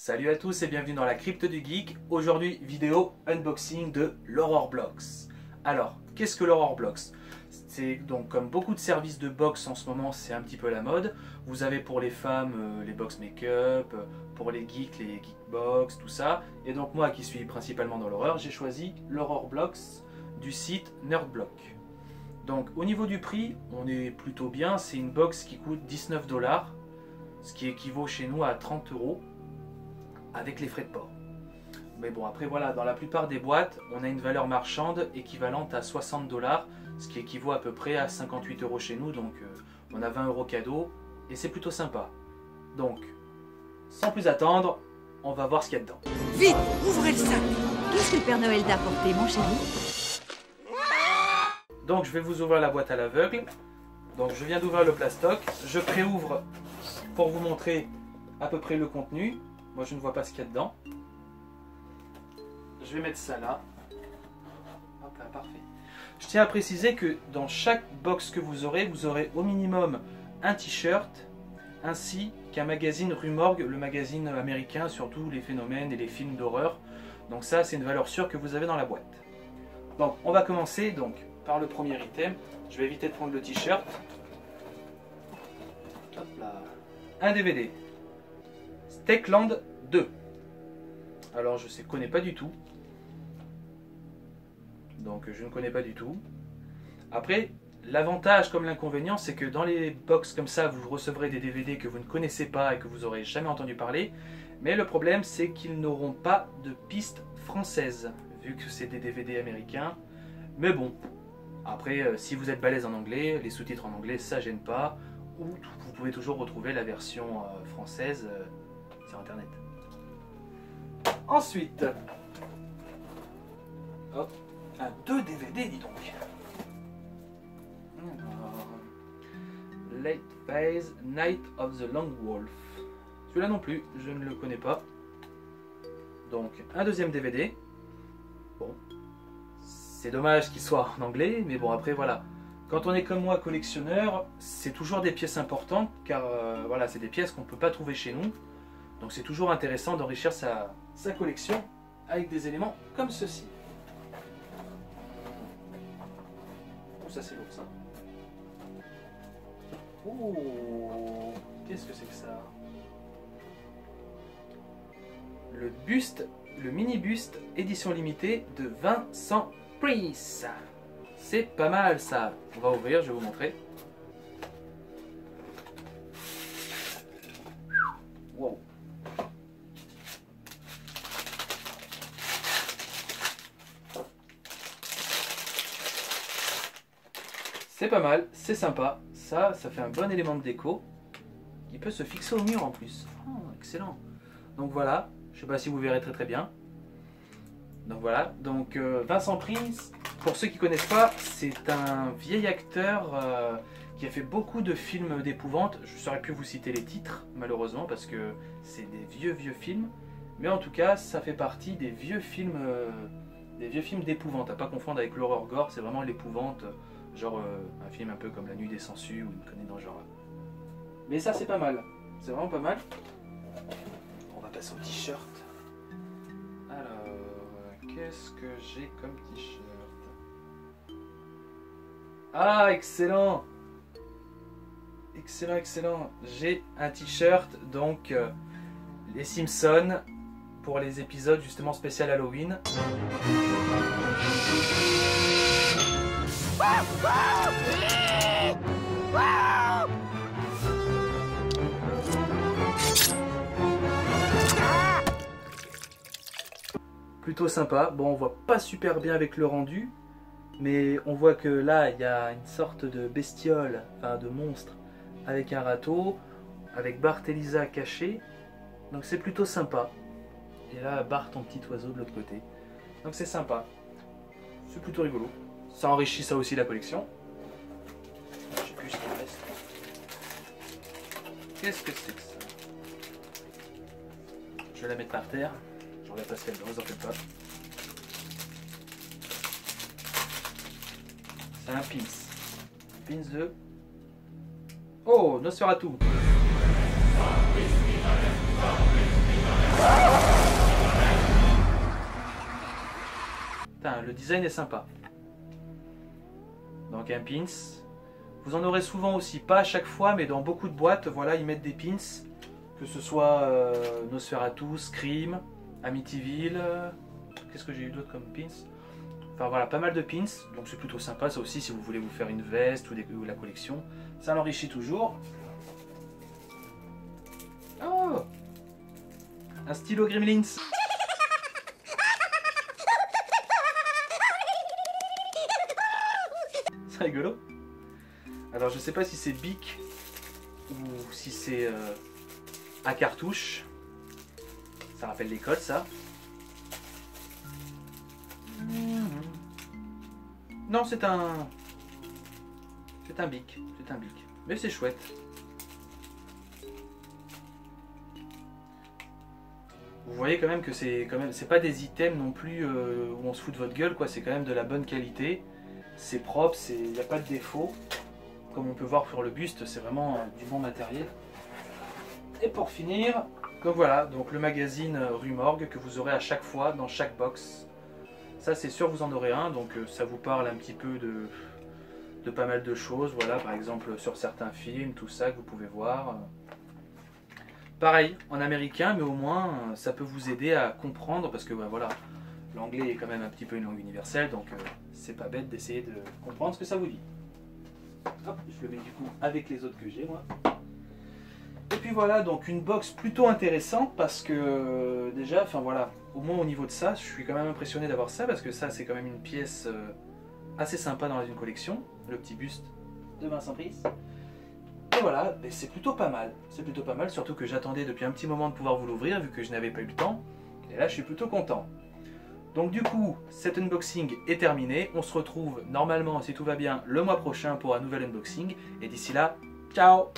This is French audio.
Salut à tous et bienvenue dans la crypte du geek. Aujourd'hui, vidéo unboxing de l'Horror Box. Alors, qu'est-ce que l'Horror Box? C'est donc comme beaucoup de services de box en ce moment, c'est un petit peu la mode. Vous avez pour les femmes les box make-up, pour les geeks box, tout ça. Et donc moi qui suis principalement dans l'horreur, j'ai choisi l'Horror Box du site Nerdblock. Donc au niveau du prix, on est plutôt bien. C'est une box qui coûte 19 $, ce qui équivaut chez nous à 30 € avec les frais de port. Mais bon, après voilà, dans la plupart des boîtes, on a une valeur marchande équivalente à 60 $, ce qui équivaut à peu près à 58 € chez nous. Donc on a 20 € cadeau et c'est plutôt sympa. Donc, sans plus attendre, on va voir ce qu'il y a dedans. Vite, ouvrez le sac. Qu'est-ce que le Père Noël t'a apporté, mon chéri? Donc je vais vous ouvrir la boîte à l'aveugle. Donc je viens d'ouvrir le plastoc. Je préouvre pour vous montrer à peu près le contenu. Moi je ne vois pas ce qu'il y a dedans. Je vais mettre ça là. Hop là, parfait. Je tiens à préciser que dans chaque box que vous aurez au minimum un t-shirt ainsi qu'un magazine Rue Morgue, le magazine américain sur tous les phénomènes et les films d'horreur. Donc ça c'est une valeur sûre que vous avez dans la boîte. Donc on va commencer donc par le premier item. Je vais éviter de prendre le t-shirt. Hop là. Un DVD. Techland 2. Alors je ne connais pas du tout. Donc je ne connais pas du tout. Après, l'avantage comme l'inconvénient, c'est que dans les box comme ça, vous recevrez des DVD que vous ne connaissez pas et que vous n'aurez jamais entendu parler. Mais le problème, c'est qu'ils n'auront pas de piste française, vu que c'est des DVD américains. Mais bon, après, si vous êtes balèze en anglais, les sous-titres en anglais, ça gêne pas. Ou vous pouvez toujours retrouver la version française sur internet. Ensuite, hop, un 2 DVD, dis donc. Alors, Late Phase, Night of the Long Wolf. Celui-là non plus, je ne le connais pas. Donc, un deuxième DVD. Bon, c'est dommage qu'il soit en anglais, mais bon, après, voilà. Quand on est comme moi collectionneur, c'est toujours des pièces importantes, car voilà, c'est des pièces qu'on ne peut pas trouver chez nous. Donc c'est toujours intéressant d'enrichir sa collection avec des éléments comme ceci. Oh, ça c'est lourd ça. Oh, qu'est-ce que c'est que ça? Le buste, le mini buste édition limitée de Vincent Price. C'est pas mal ça. On va ouvrir, je vais vous montrer. Wow. C'est pas mal, c'est sympa. Ça fait un bon élément de déco. Il peut se fixer au mur en plus. Oh, excellent. Donc voilà, je sais pas si vous verrez très bien. Donc voilà, donc Vincent Price. Pour ceux qui ne connaissent pas, c'est un vieil acteur qui a fait beaucoup de films d'épouvante. Je ne saurais plus vous citer les titres, malheureusement, parce que c'est des vieux films. Mais en tout cas, ça fait partie des vieux films d'épouvante. À pas confondre avec l'horreur gore, c'est vraiment l'épouvante, genre un film un peu comme La Nuit des Sangsues ou une connerie dans le genre. Mais ça, c'est pas mal. C'est vraiment pas mal. On va passer au t-shirt. Alors, qu'est-ce que j'ai comme t-shirt? Ah, excellent! Excellent, excellent. J'ai un t-shirt, donc les Simpsons, pour les épisodes justement spécial Halloween. Plutôt sympa. Bon, on voit pas super bien avec le rendu. Mais on voit que là, il y a une sorte de bestiole, enfin de monstre, avec un râteau, avec Bart et Lisa cachés. Donc c'est plutôt sympa. Et là, Bart, ton petit oiseau de l'autre côté. Donc c'est sympa. C'est plutôt rigolo. Ça enrichit ça aussi la collection. Je sais plus ce qu'il reste. Qu'est-ce que c'est que ça? Je vais la mettre par terre. J'enlève pas ce qu'elle vous en faites pas. C'est un pins. Pins de... Oh, Nosferatu. Putain, le design est sympa. Donc un pins. Vous en aurez souvent aussi, pas à chaque fois, mais dans beaucoup de boîtes, voilà, ils mettent des pins. Que ce soit Nosferatu, Scream, Amityville. Qu'est-ce que j'ai eu d'autre comme pins? Enfin voilà, pas mal de pins. Donc c'est plutôt sympa, ça aussi, si vous voulez vous faire une veste ou la collection. Ça l'enrichit toujours. Oh! Un stylo Gremlins. C'est rigolo. Alors je sais pas si c'est bic ou si c'est à cartouche. Ça rappelle l'école, ça. Non, c'est un bic. C'est un bic. Mais c'est chouette. Vous voyez quand même que c'est pas des items non plus où on se fout de votre gueule, quoi. C'est quand même de la bonne qualité. C'est propre, il n'y a pas de défaut. Comme on peut voir sur le buste, c'est vraiment du bon matériel. Et pour finir, donc voilà, donc le magazine Rue Morgue que vous aurez à chaque fois dans chaque box. Ça c'est sûr vous en aurez un, donc ça vous parle un petit peu de pas mal de choses. Voilà, par exemple sur certains films, tout ça que vous pouvez voir. Pareil, en américain, mais au moins ça peut vous aider à comprendre, parce que voilà, l'anglais est quand même un petit peu une langue universelle, donc c'est pas bête d'essayer de comprendre ce que ça vous dit. Hop, je le mets du coup avec les autres que j'ai moi. Et puis voilà, donc une box plutôt intéressante parce que déjà, enfin voilà, au moins au niveau de ça, je suis quand même impressionné d'avoir ça parce que ça c'est quand même une pièce assez sympa dans une collection, le petit buste de Vincent Price. Et voilà, c'est plutôt pas mal, surtout que j'attendais depuis un petit moment de pouvoir vous l'ouvrir vu que je n'avais pas eu le temps. Et là je suis plutôt content. Donc du coup, cet unboxing est terminé. On se retrouve normalement, si tout va bien, le mois prochain pour un nouvel unboxing. Et d'ici là, ciao!